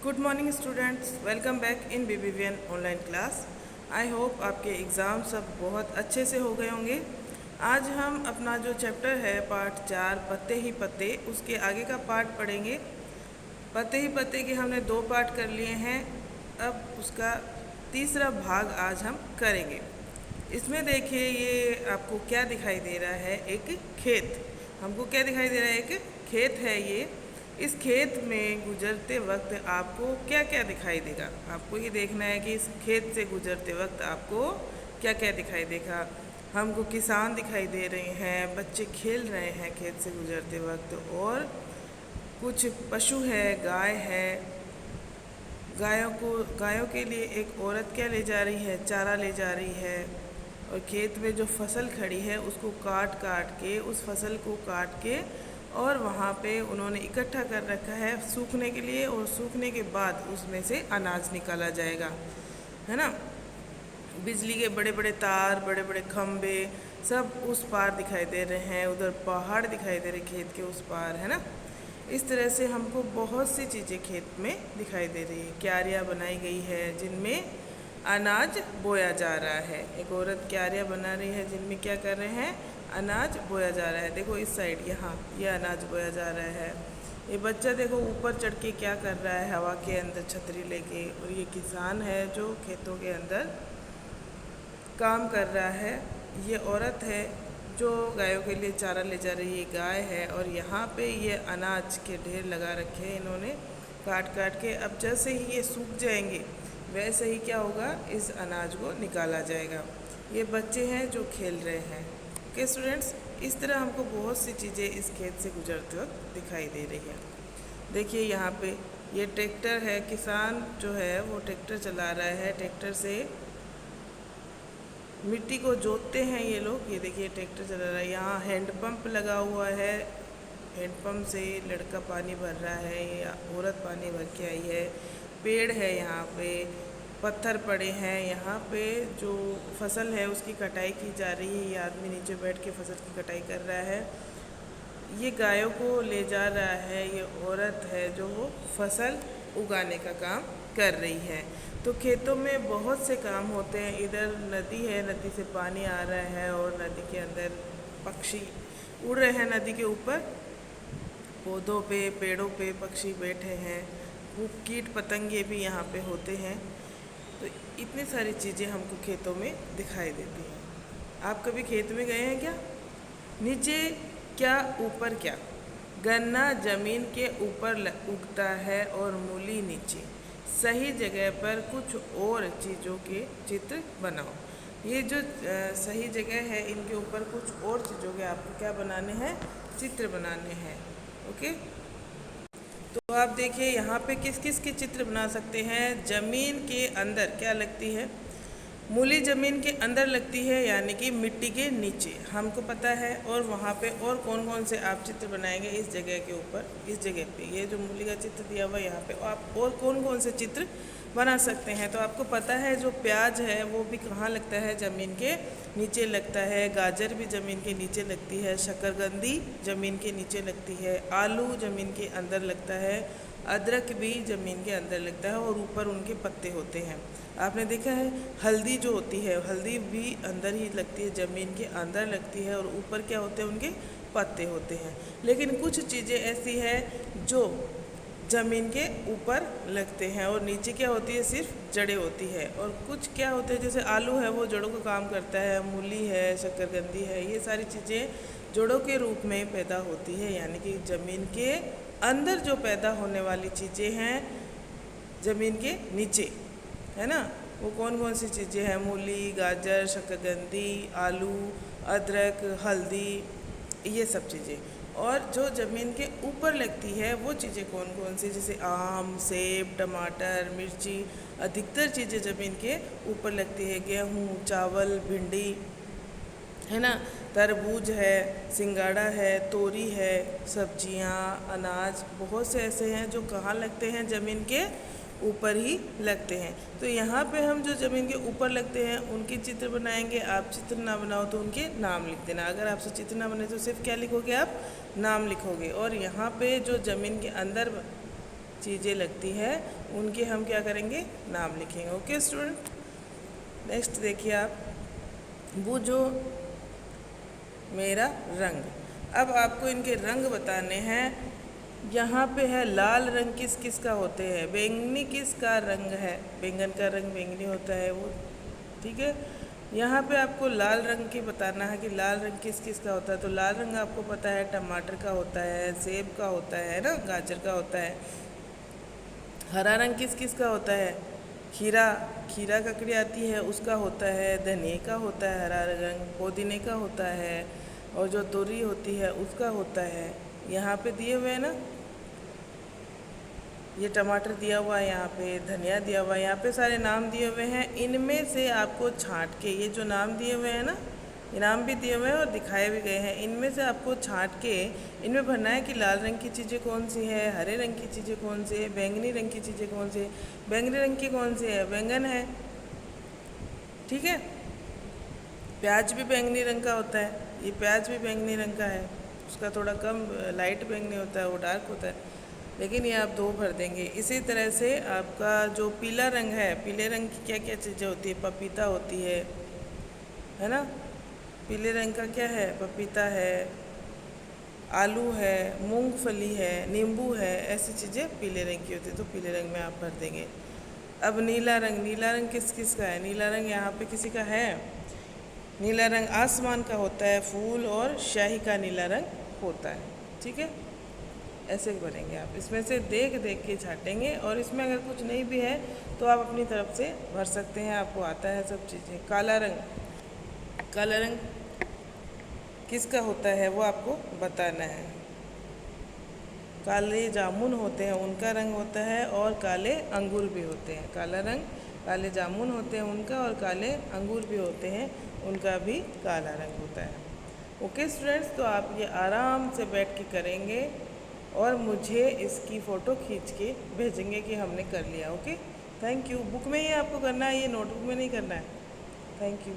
Good morning students, welcome back in BBVN online class. I hope आपके exam सब बहुत अच्छे से हो गए होंगे। आज हम अपना जो चैप्टर है पार्ट 4 पत्ते ही पत्ते, उसके आगे का पार्ट पढ़ेंगे। पत्ते ही पत्ते के हमने 2 पार्ट कर लिए हैं, अब उसका तीसरा भाग आज हम करेंगे। इसमें देखिए ये आपको क्या दिखाई दे रहा है, एक खेत। हमको क्या दिखाई दे रहा है, एक खेत है ये। इस खेत में गुजरते वक्त आपको क्या क्या दिखाई देगा, आपको ये देखना है कि इस खेत से गुजरते वक्त आपको क्या क्या दिखाई देगा। हमको किसान दिखाई दे रहे हैं, बच्चे खेल रहे हैं खेत से गुजरते वक्त, और कुछ पशु है, गाय है। गायों के लिए एक औरत क्या ले जा रही है, चारा ले जा रही है। और खेत में जो फसल खड़ी है उसको काट काट के, उस फसल को काट के और वहाँ पे उन्होंने इकट्ठा कर रखा है सूखने के लिए, और सूखने के बाद उसमें से अनाज निकाला जाएगा, है ना। बिजली के बड़े बड़े तार, बड़े बड़े खम्भे सब उस पार दिखाई दे रहे हैं, उधर पहाड़ दिखाई दे रहे खेत के उस पार, है ना। इस तरह से हमको बहुत सी चीज़ें खेत में दिखाई दे रही है। क्यारियाँ बनाई गई है जिनमें अनाज बोया जा रहा है। एक औरत क्यारियाँ बना रही है जिनमें क्या कर रहे हैं, अनाज बोया जा रहा है। देखो इस साइड यहाँ ये अनाज बोया जा रहा है। ये बच्चा देखो ऊपर चढ़ के क्या कर रहा है, हवा के अंदर छतरी लेके। और ये किसान है जो खेतों के अंदर काम कर रहा है। ये औरत है जो गायों के लिए चारा ले जा रही है, गाय है। और यहाँ पे ये अनाज के ढेर लगा रखे हैं इन्होंने काट काट के। अब जैसे ही ये सूख जाएंगे वैसे ही क्या होगा, इस अनाज को निकाला जाएगा। ये बच्चे हैं जो खेल रहे हैं। ओके स्टूडेंट्स, इस तरह हमको बहुत सी चीज़ें इस खेत से गुजरते वक्त दिखाई दे रही है। देखिए यहाँ पे ये ट्रैक्टर है, किसान जो है वो ट्रैक्टर चला रहा है। ट्रैक्टर से मिट्टी को जोतते हैं ये लोग। ये देखिए ट्रैक्टर चला रहा है। यहाँ हैंडपम्प लगा हुआ है, हैंडपम्प से लड़का पानी भर रहा है, ये औरत पानी भर के आई है। पेड़ है यहाँ पे, पत्थर पड़े हैं। यहाँ पे जो फसल है उसकी कटाई की जा रही है। ये आदमी नीचे बैठ के फसल की कटाई कर रहा है। ये गायों को ले जा रहा है। ये औरत है जो वो फसल उगाने का काम कर रही है। तो खेतों में बहुत से काम होते हैं। इधर नदी है, नदी से पानी आ रहा है, और नदी के अंदर पक्षी उड़ रहे हैं। नदी के ऊपर पौधों पे, पेड़ों पे पक्षी बैठे हैं। वो कीट पतंगे भी यहाँ पे होते हैं। तो इतनी सारी चीज़ें हमको खेतों में दिखाई देती हैं। आप कभी खेत में गए हैं क्या? नीचे क्या ऊपर क्या, गन्ना जमीन के ऊपर उगता है और मूली नीचे। सही जगह पर कुछ और चीज़ों के चित्र बनाओ। ये जो सही जगह है, इनके ऊपर कुछ और चीज़ों के आपको क्या बनाने हैं, चित्र बनाने हैं। ओके, तो आप देखिए यहाँ पे किस किस के चित्र बना सकते हैं। ज़मीन के अंदर क्या लगती है, मूली ज़मीन के अंदर लगती है, यानी कि मिट्टी के नीचे, हमको पता है। और वहाँ पे और कौन कौन से आप चित्र बनाएंगे इस जगह के ऊपर, इस जगह पे ये जो मूली का चित्र दिया हुआ है यहाँ पे, आप और कौन कौन से चित्र बना सकते हैं। तो आपको पता है जो प्याज है वो भी कहाँ लगता है, ज़मीन के नीचे लगता है। गाजर भी ज़मीन के नीचे लगती है। शकरकंदी ज़मीन के नीचे लगती है। आलू ज़मीन के अंदर लगता है। अदरक भी ज़मीन के अंदर लगता है और ऊपर उनके पत्ते होते हैं। आपने देखा है हल्दी जो होती है, हल्दी भी अंदर ही लगती है, ज़मीन के अंदर लगती है, और ऊपर क्या होते हैं, उनके पत्ते होते हैं। लेकिन कुछ चीज़ें ऐसी हैं जो ज़मीन के ऊपर लगते हैं और नीचे क्या होती है, सिर्फ जड़ें होती है। और कुछ क्या होते हैं, जैसे आलू है वो जड़ों का काम करता है, मूली है, शकरकंदी है, ये सारी चीज़ें जड़ों के रूप में पैदा होती है। यानी कि ज़मीन के अंदर जो पैदा होने वाली चीज़ें हैं ज़मीन के नीचे, है ना, वो कौन कौन सी चीज़ें हैं, मूली, गाजर, शकरकंदी, आलू, अदरक, हल्दी, ये सब चीज़ें। और जो ज़मीन के ऊपर लगती है वो चीज़ें कौन कौन सी, जैसे आम, सेब, टमाटर, मिर्ची, अधिकतर चीज़ें ज़मीन के ऊपर लगती है। गेहूँ, चावल, भिंडी, है ना, तरबूज है, सिंगाड़ा है, तोरी है, सब्जियां, अनाज, बहुत से ऐसे हैं जो कहाँ लगते हैं, ज़मीन के ऊपर ही लगते हैं। तो यहाँ पे हम जो ज़मीन के ऊपर लगते हैं उनके चित्र बनाएंगे। आप चित्र ना बनाओ तो उनके नाम लिख देना। अगर आपसे चित्र ना बने तो सिर्फ क्या लिखोगे, आप नाम लिखोगे। और यहाँ पे जो ज़मीन के अंदर चीज़ें लगती है उनके हम क्या करेंगे, नाम लिखेंगे। ओके स्टूडेंट, नेक्स्ट देखिए आप, बूझो मेरा रंग। अब आपको इनके रंग बताने हैं। यहाँ पे है लाल रंग किस किस का होते हैं, बैंगनी किस का रंग है, बैंगन का रंग बैंगनी होता है वो, ठीक है। यहाँ पे आपको लाल रंग की बताना है कि लाल रंग किस किस का होता है। तो लाल रंग आपको पता है टमाटर का होता है, सेब का होता है ना, गाजर का होता है। हरा रंग किस किस का होता है, खीरा, खीरा ककड़ी आती है उसका होता है। धनिया का होता है हरा रंग, पुदीने का होता है, और जो तोरी होती है उसका होता है। यहाँ पे दिए हुए हैं ना, ये टमाटर दिया हुआ है, यहाँ पे धनिया दिया हुआ है, यहाँ पे सारे नाम दिए हुए हैं। इनमें से आपको छांट के, ये जो नाम दिए हुए हैं ना, इनाम भी दिए हुए हैं और दिखाए भी गए हैं, इनमें से आपको छांट के इनमें भरना है कि लाल रंग की चीज़ें कौन सी है, हरे रंग की चीज़ें कौन सी है, बैंगनी रंग की चीज़ें कौन सी है। बैंगनी रंग की कौन सी है, बैंगन है, ठीक है। प्याज भी बैंगनी रंग का होता है, ये प्याज भी बैंगनी रंग का है, उसका थोड़ा कम लाइट बैंगनी होता है, वो डार्क होता है, लेकिन ये आप 2 भर देंगे। इसी तरह से आपका जो पीला रंग है, पीले रंग की क्या क्या चीज़ें होती है, पपीता होती है ना, पीले रंग का क्या है, पपीता है, आलू है, मूंगफली है, नींबू है, ऐसी चीज़ें पीले रंग की होती है, तो पीले रंग में आप भर देंगे। अब नीला रंग, नीला रंग किस किस का है, नीला रंग यहाँ पे किसी का है, नीला रंग आसमान का होता है, फूल और शाही का नीला रंग होता है, ठीक है। ऐसे भरेंगे आप, इसमें से देख देख के छाटेंगे, और इसमें अगर कुछ नहीं भी है तो आप अपनी तरफ से भर सकते हैं, आपको आता है सब चीज़ें। काला रंग, काला रंग किसका होता है वो आपको बताना है। काले जामुन होते हैं उनका रंग होता है, और काले अंगूर भी होते हैं। काला रंग काले जामुन होते हैं उनका, और काले अंगूर भी होते हैं उनका भी काला रंग होता है। ओके स्टूडेंट्स, तो आप ये आराम से बैठ के करेंगे और मुझे इसकी फ़ोटो खींच के भेजेंगे कि हमने कर लिया। Okay, thank you. बुक में ही आपको करना है, ये नोटबुक में नहीं करना है। Thank you.